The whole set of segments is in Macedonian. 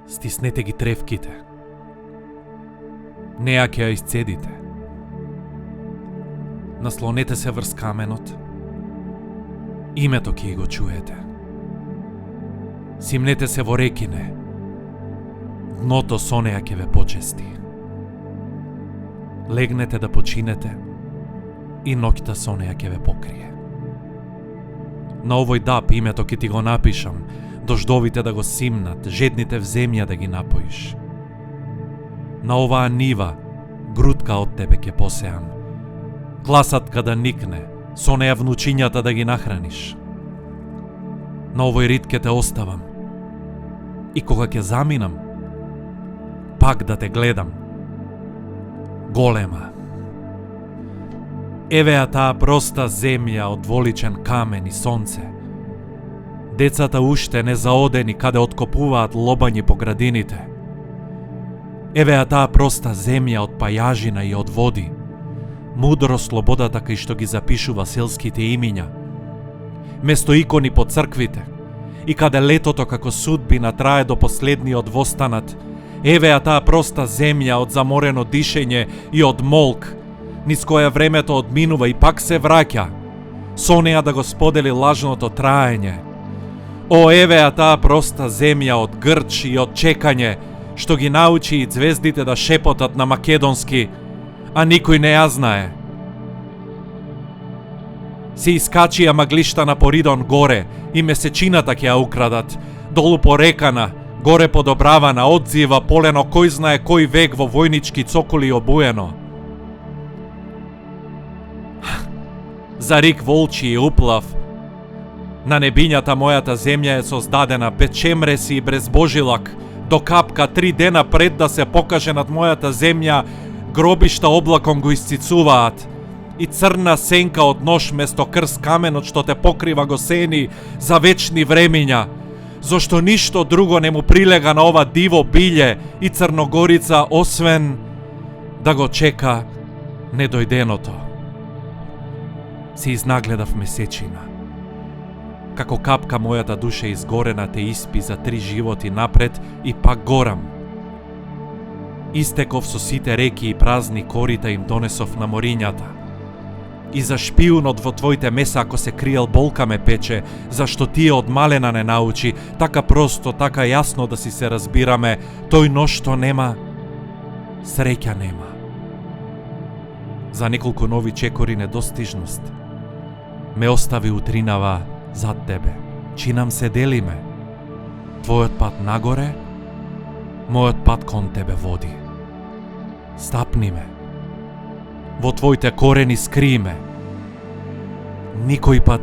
Стиснете ги тревките. Неа ќе ја исцедите. Наслонете се врз каменот. Името ќе го чуете. Симнете се во рекине. Дното со неа ќе ве почести. Легнете да починете и ноќта со неа ќе ве покрие. На овој дап името ќе ти го напишам, дождовите да го симнат, жедните в земја да ги напоиш. На оваа нива грудка од тебе ќе посеам. Класатка да никне, со неа внучињата да ги нахраниш. На овој рид ќе те оставам. И кога ќе заминам, пак да те гледам. Голема. Еве ја таа проста земја од дволичен камен и сонце. Децата уште не заодени каде откопуваат лобањи по градините. Еве ја таа проста земја од пајажина и од води. Мудро слободата кај што ги запишува селските имиња. Место икони по црквите. И каде летото како судбина трае до последниот востанат. Еве ја таа проста земја од заморено дишење и од молк, низ која времето одминува и пак се враќа, со неа да го сподели лажното траење. О, еве ја таа проста земја од грч и од чекање, што ги научи и звездите да шепотат на македонски, а никој не ја знае. Се искачија маглишта на Поридон горе и месечината ќе ја украдат, долу по рекана, горе подобравана, одзива полено кој знае кој век во војнички цоколи обуено. За рик волчи и уплав, на небињата мојата земја е создадена без чемреси и без божилак, до капка 3 дена пред да се покаже над мојата земја, гробишта облаком го исцицуваат, и црна сенка од нож место крс каменот што те покрива го сени за вечни времиња, зашто ништо друго не му прилега на ова диво билје и Црногорица, освен да го чека недојденото. Се изнагледав месечина. Како капка мојата душа изгорена те испи за 3 животи напред и пак горам. Истеков со сите реки и празни корита им донесов на морињата. И за шпиунот во твоите меса ако се криел болка ме пече, зашто тие од малена не научи, така просто, така јасно да си се разбираме, тој ној што нема, среќа нема. За неколку нови чекори недостижност ме остави утринава зад тебе. Чинам се делиме. Твојот пат нагоре, мојот пат кон тебе води. Стапни ме. Во твоите корени скри ме. Никој пат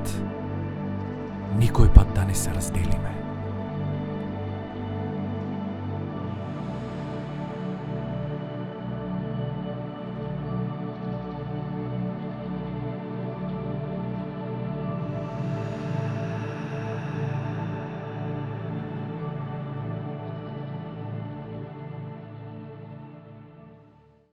да не се разделиме.